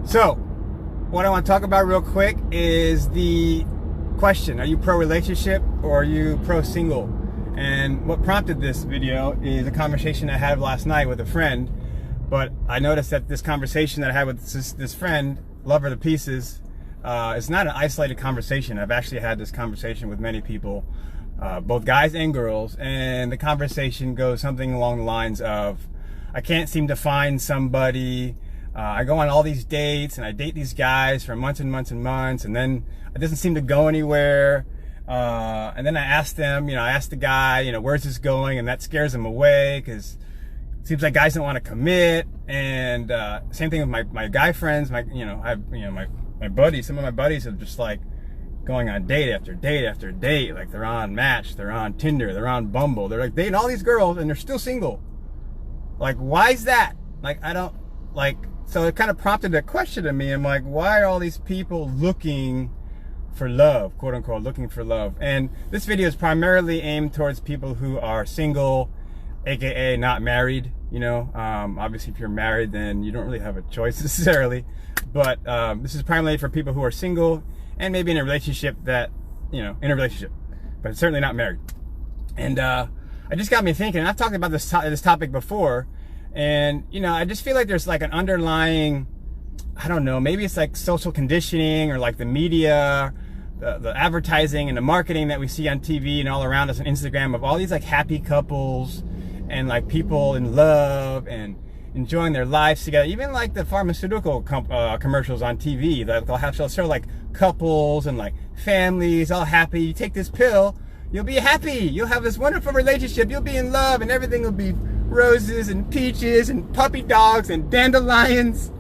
So, what I want to talk about real quick is the question: are you pro-relationship or are you pro-single? And what prompted this video is a conversation I had last night with a friend. But I noticed that this conversation that I had with this friend, love her to pieces, it's not an isolated conversation. I've actually had this conversation with many people, both guys and girls, and the conversation goes something along the lines of, I can't seem to find somebody. I go on all these dates and I date these guys for months and months and months, and then it doesn't seem to go anywhere. And then I ask them, I ask the guy, where's this going? And that scares them away because it seems like guys don't want to commit. And same thing with my guy friends. My buddies. Some of my buddies are just like going on date after date after date. Like they're on Match, they're on Tinder, they're on Bumble. They're like dating all these girls and they're still single. Like, why is that? Like, I don't like. So it kind of prompted a question to me. I'm like, why are all these people looking for love, quote unquote, looking for love? And this video is primarily aimed towards people who are single, aka not married. Obviously if you're married, then you don't really have a choice necessarily. But this is primarily for people who are single and maybe in a relationship but certainly not married. And it just got me thinking. I've talked about this topic before. And, I just feel like there's like an underlying, I don't know, maybe it's like social conditioning or like the media, the advertising and the marketing that we see on TV and all around us on Instagram of all these like happy couples and like people in love and enjoying their lives together. Even like the pharmaceutical commercials on TV, they'll show like couples and like families all happy. You take this pill, you'll be happy. You'll have this wonderful relationship. You'll be in love and everything will be roses and peaches and puppy dogs and dandelions.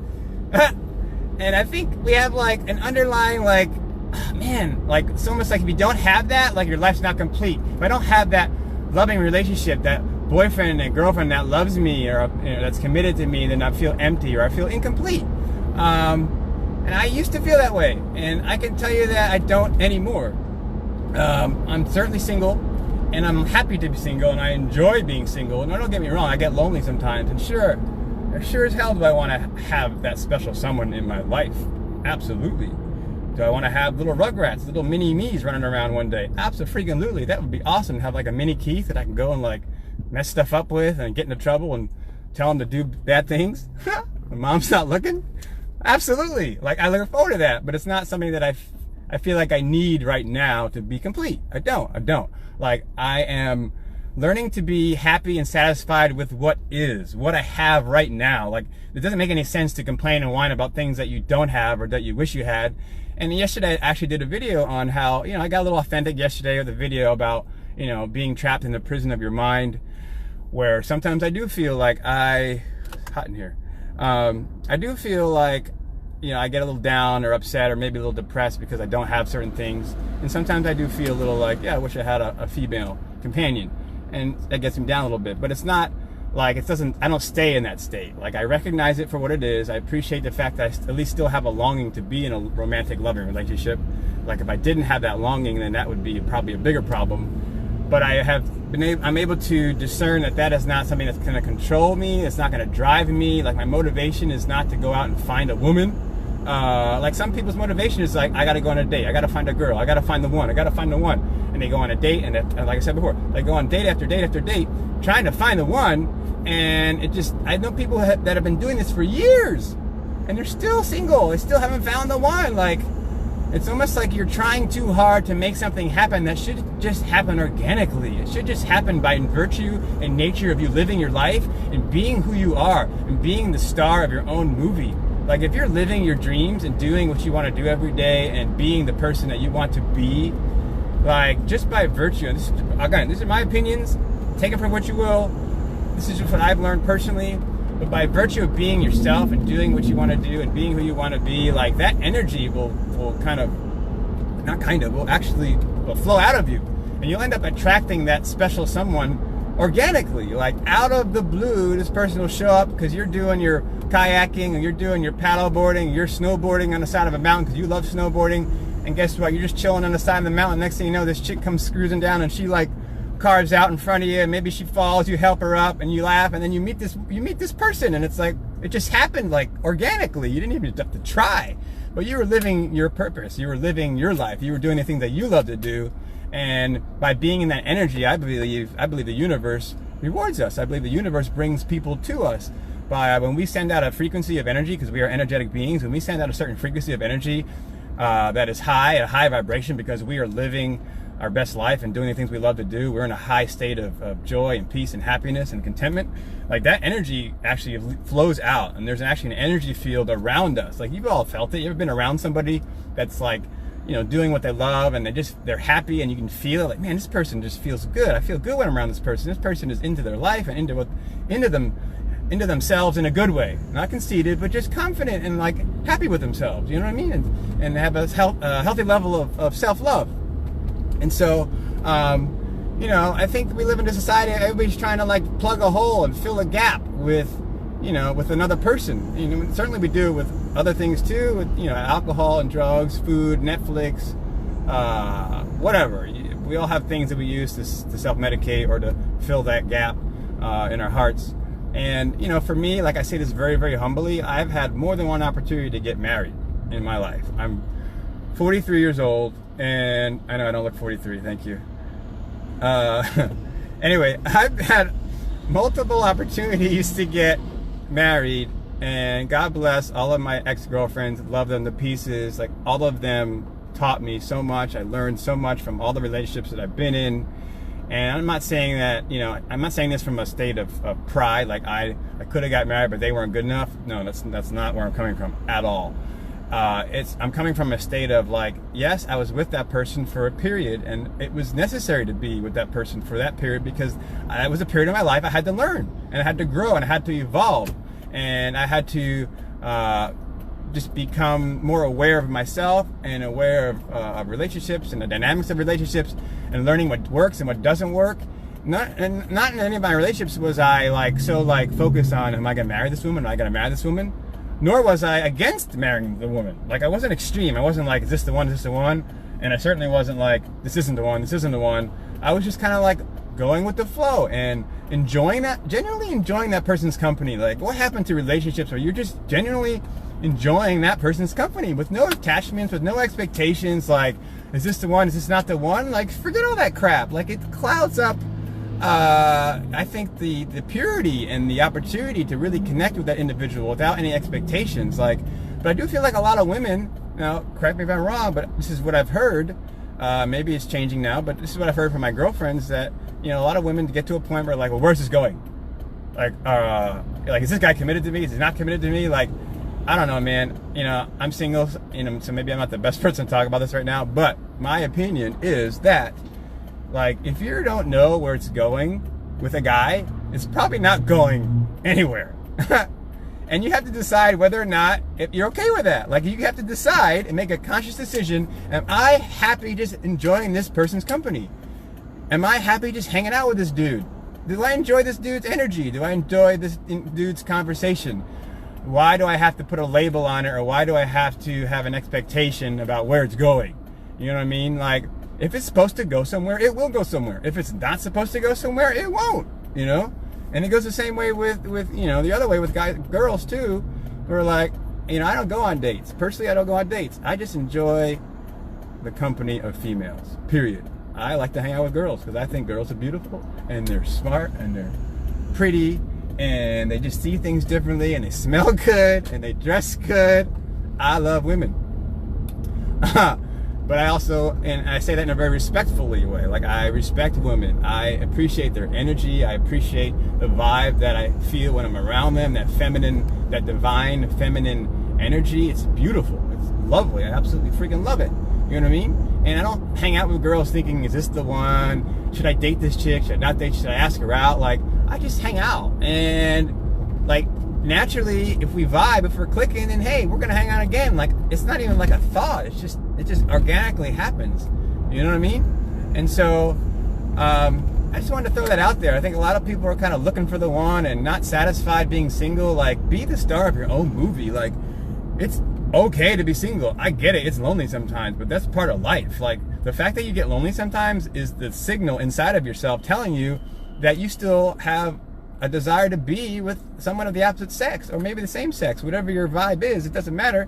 And I think we have like an underlying it's almost like if you don't have that, like your life's not complete. If I don't have that loving relationship, that boyfriend and girlfriend that loves me or that's committed to me, then I feel empty or I feel incomplete. And I used to feel that way, and I can tell you that I don't anymore. I'm certainly single. And I'm happy to be single, and I enjoy being single. And don't get me wrong, I get lonely sometimes. And sure as hell do I want to have that special someone in my life. Absolutely. Do I want to have little rugrats, little mini me's running around one day? Absolutely. That would be awesome to have like a mini Keith that I can go and like mess stuff up with and get into trouble and tell him to do bad things. My mom's not looking. Absolutely. Like, I look forward to that, but it's not something that I feel like I need right now to be complete. I don't. Like, I am learning to be happy and satisfied with what I have right now. Like, it doesn't make any sense to complain and whine about things that you don't have or that you wish you had. And yesterday I actually did a video on how, I got a little authentic yesterday with a video about, being trapped in the prison of your mind, where sometimes I do feel like hot in here. I do feel like, I get a little down or upset or maybe a little depressed because I don't have certain things. And sometimes I do feel a little like, I wish I had a female companion. And that gets me down a little bit. But it's not like I don't stay in that state. Like, I recognize it for what it is. I appreciate the fact that I at least still have a longing to be in a romantic, loving relationship. Like, if I didn't have that longing, then that would be probably a bigger problem. But I'm able to discern that is not something that's going to control me. It's not going to drive me. Like, my motivation is not to go out and find a woman. Like, some people's motivation is like, I gotta go on a date, I gotta find a girl, I gotta find the one, and they go on a date, and like I said before, they go on date after date after date trying to find the one. And I know people that have been doing this for years and they're still single. They still haven't found the one. Like, it's almost like you're trying too hard to make something happen that should just happen organically. It should just happen by virtue and nature of you living your life and being who you are and being the star of your own movie. Like, if you're living your dreams and doing what you want to do every day and being the person that you want to be, like, just by virtue, and these are my opinions, take it for what you will, this is just what I've learned personally, but by virtue of being yourself and doing what you want to do and being who you want to be, like, that energy will actually flow out of you. And you'll end up attracting that special someone organically. Like, out of the blue, this person will show up because you're doing your kayaking, or you're doing your paddle boarding, you're snowboarding on the side of a mountain because you love snowboarding, and guess what, you're just chilling on the side of the mountain. Next thing you know, this chick comes cruising down and she like carves out in front of you, and maybe she falls, you help her up, and you laugh, and then you meet this person, and it's like, it just happened like organically. You didn't even have to try, but you were living your purpose. You were living your life. You were doing the things that you love to do, and by being in that energy, I believe the universe rewards us. I believe the universe brings people to us. When we send out a frequency of energy, because we are energetic beings, when we send out a certain frequency of energy that is high, a high vibration, because we are living our best life and doing the things we love to do, we're in a high state of joy and peace and happiness and contentment. Like, that energy actually flows out, and there's actually an energy field around us. Like, you've all felt it. You ever been around somebody that's like, you know, doing what they love, and they're happy, and you can feel it. Like, man, this person just feels good. I feel good when I'm around this person. This person is into their life and into themselves in a good way, not conceited, but just confident and like happy with themselves. You know what I mean? And have a healthy level of self-love. And so, you know, I think we live in a society, everybody's trying to like plug a hole and fill a gap with, you know, with another person. You know, certainly we do with other things too, with, you know, alcohol and drugs, food, Netflix, whatever. We all have things that we use to self-medicate or to fill that gap in our hearts. And, you know, for me, like I say this very, very humbly, I've had more than one opportunity to get married in my life. I'm 43 years old, and I know I don't look 43, thank you. Anyway, I've had multiple opportunities to get married, and God bless all of my ex-girlfriends, love them to pieces. Like, all of them taught me so much. I learned so much from all the relationships that I've been in. And I'm not saying that, you know, I'm not saying this from a state of pride, like I could have got married, but they weren't good enough. No, that's not where I'm coming from at all. I'm coming from a state of like, yes, I was with that person for a period, and it was necessary to be with that person for that period, because it was a period of my life I had to learn, and I had to grow, and I had to evolve, and I had to just become more aware of myself and aware of relationships and the dynamics of relationships, and learning what works and what doesn't work. Not in any of my relationships was I like so like focused on, am I gonna marry this woman? Am I gonna marry this woman? Nor was I against marrying the woman. Like, I wasn't extreme. I wasn't like, is this the one? Is this the one? And I certainly wasn't like, this isn't the one. This isn't the one. I was just kind of like going with the flow and enjoying that, genuinely enjoying that person's company. Like, what happened to relationships where you're just genuinely enjoying that person's company with no attachments, with no expectations, like, is this the one, is this not the one? Like, forget all that crap. Like, it clouds up I think the purity and the opportunity to really connect with that individual without any expectations. Like, but I do feel like a lot of women, now correct me if I'm wrong, but this is what I've heard, maybe it's changing now, but this is what I've heard from my girlfriends, that, you know, a lot of women get to a point where like, well, where's this going? Like, is this guy committed to me? Is he not committed to me? Like, I don't know, man. You know, I'm single, you know, so maybe I'm not the best person to talk about this right now, but my opinion is that, like, if you don't know where it's going with a guy, it's probably not going anywhere. And you have to decide whether or not if you're okay with that. Like, you have to decide and make a conscious decision. Am I happy just enjoying this person's company? Am I happy just hanging out with this dude? Do I enjoy this dude's energy? Do I enjoy this dude's conversation? Why do I have to put a label on it, or why do I have to have an expectation about where it's going? You know what I mean? Like, if it's supposed to go somewhere, it will go somewhere. If it's not supposed to go somewhere, it won't, you know? And it goes the same way with you know, the other way with girls too, who are like, you know, I don't go on dates. Personally, I don't go on dates. I just enjoy the company of females, period. I like to hang out with girls because I think girls are beautiful, and they're smart, and they're pretty, and they just see things differently, and they smell good, and they dress good. I love women. But I also, and I say that in a very respectful way, like, I respect women. I appreciate their energy. I appreciate the vibe that I feel when I'm around them, that feminine, that divine feminine energy. It's beautiful. It's lovely. I absolutely freaking love it. You know what I mean? And I don't hang out with girls thinking, is this the one? Should I date this chick? Should I not date? Should I ask her out? Like, I just hang out. And, like, naturally, if we vibe, if we're clicking, then hey, we're gonna hang out again. Like, it's not even like a thought. It just organically happens. You know what I mean? And so, I just wanted to throw that out there. I think a lot of people are kind of looking for the one and not satisfied being single. Like, be the star of your own movie. Like, it's okay to be single. I get it. It's lonely sometimes, but that's part of life. Like, The fact that you get lonely sometimes is the signal inside of yourself telling you that you still have a desire to be with someone of the opposite sex, or maybe the same sex, whatever your vibe is, it doesn't matter.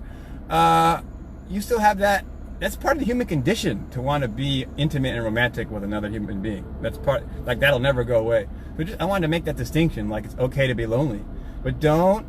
You still have that. That's part of the human condition, to want to be intimate and romantic with another human being. That's part, like, that'll never go away. But I wanted to make that distinction, like, it's okay to be lonely. But I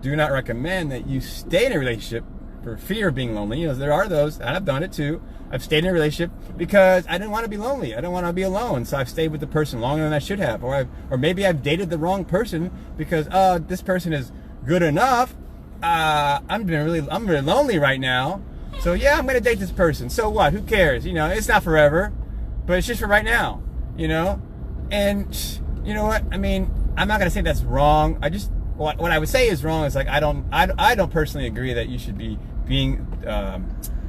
do not recommend that you stay in a relationship for fear of being lonely. You know, there are those, and I've done it too. I've stayed in a relationship because I didn't want to be lonely. I don't want to be alone. So I've stayed with the person longer than I should have. Or maybe I've dated the wrong person because, this person is good enough. I'm really lonely right now. So yeah, I'm going to date this person. So what? Who cares? You know, it's not forever, but it's just for right now, you know? And you know what? I mean, I'm not going to say that's wrong. What I would say is wrong is, like, I don't personally agree that you should be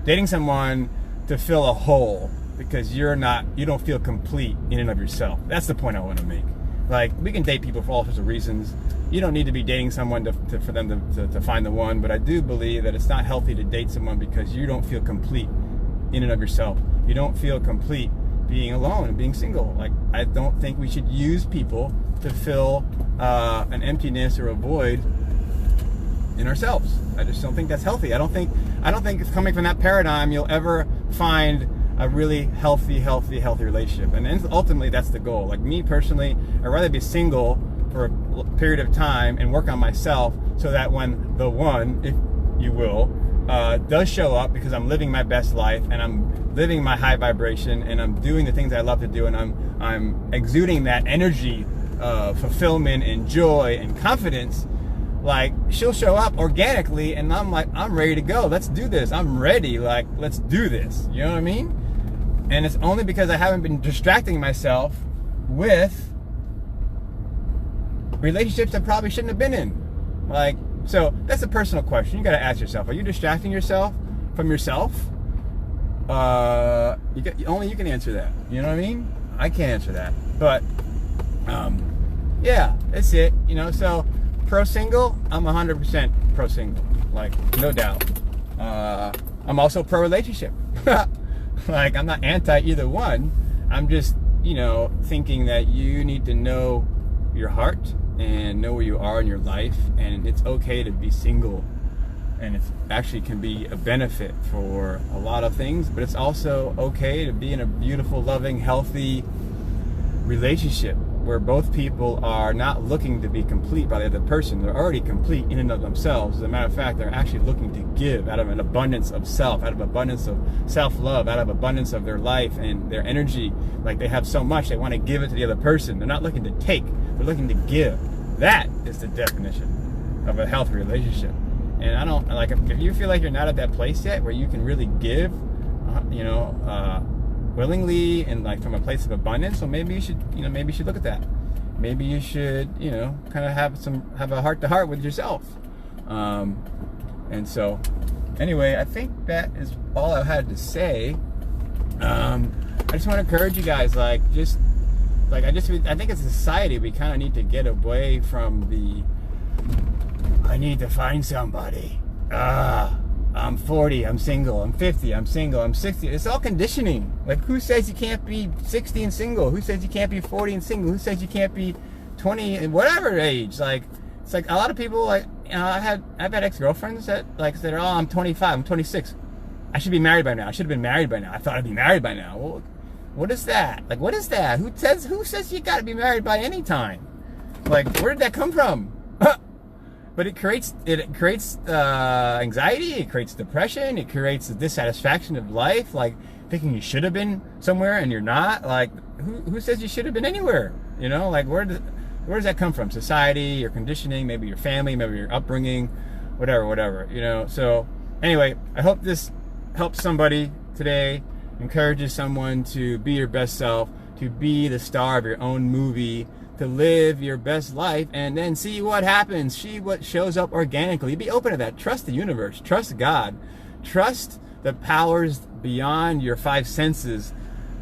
dating someone to fill a hole because you don't feel complete in and of yourself. That's the point I want to make. Like, we can date people for all sorts of reasons. You don't need to be dating someone for them to find the one, but I do believe that it's not healthy to date someone because you don't feel complete in and of yourself. You don't feel complete being alone and being single. Like, I don't think we should use people to fill an emptiness or a void in ourselves. I just don't think that's healthy. I don't think it's coming from that paradigm you'll ever find a really healthy relationship. And ultimately, that's the goal. Like, me personally, I'd rather be single for a period of time and work on myself so that when the one, if you will, does show up, because I'm living my best life and I'm living my high vibration and I'm doing the things I love to do and I'm exuding that energy of fulfillment and joy and confidence, like, she'll show up organically and I'm like, I'm ready to go. Let's do this. I'm ready. Like, let's do this. You know what I mean? And it's only because I haven't been distracting myself with relationships I probably shouldn't have been in. Like, so that's a personal question. You got to ask yourself, are you distracting yourself from yourself? Only you can answer that. You know what I mean? I can't answer that. But, yeah, that's it. You know, so pro single, I'm 100% pro single. Like, no doubt. I'm also pro relationship. Like, I'm not anti either one. I'm just, you know, thinking that you need to know your heart and know where you are in your life, and it's okay to be single, and it actually can be a benefit for a lot of things, but it's also okay to be in a beautiful, loving, healthy relationship where both people are not looking to be complete by the other person. They're already complete in and of themselves. As a matter of fact, they're actually looking to give out of an abundance of self, out of abundance of self-love, out of abundance of their life and their energy. Like, they have so much, they want to give it to the other person. They're not looking to take, they're looking to give. That is the definition of a healthy relationship. And I don't, like, if you feel like you're not at that place yet where you can really give, you know, willingly and, like, from a place of abundance, so maybe you should look at that. Maybe you should, you know, kind of have a heart to heart with yourself. And so anyway, I think that is all I had to say. I just want to encourage you guys, like, I think as a society we kind of need to get away from the I need to find somebody. I'm 40, I'm single. I'm 50, I'm single. I'm 60. It's all conditioning. Like, who says you can't be 60 and single? Who says you can't be 40 and single? Who says you can't be 20 and whatever age? Like, it's like a lot of people, like, you know, I've had ex-girlfriends that, like, said, oh, I'm 25, I'm 26. I should be married by now. I should have been married by now. I thought I'd be married by now. Well, what is that? Like, what is that? Who says you got to be married by any time? Like, where did that come from? But it creates anxiety, it creates depression, it creates the dissatisfaction of life, like thinking you should have been somewhere and you're not. Like, who says you should have been anywhere? You know, like, where does that come from? Society, your conditioning, maybe your family, maybe your upbringing, whatever, you know. So anyway, I hope this helps somebody today, encourages someone to be your best self, to be the star of your own movie, to live your best life, and then see what happens, see what shows up organically. Be open to that. Trust the universe. Trust God. Trust the powers beyond your five senses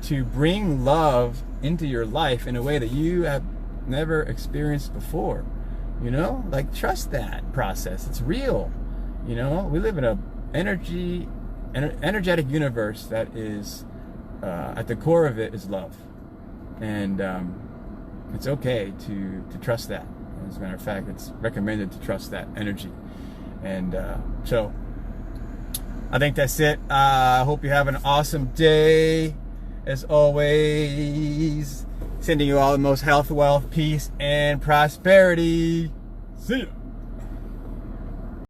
to bring love into your life in a way that you have never experienced before. You know, like, trust that process. It's real. You know, we live in a energy energetic universe that is at the core of it is love, and it's okay to trust that. As a matter of fact, it's recommended to trust that energy. And so I think that's it. I hope you have an awesome day. As always, sending you all the most health, wealth, peace, and prosperity. See ya.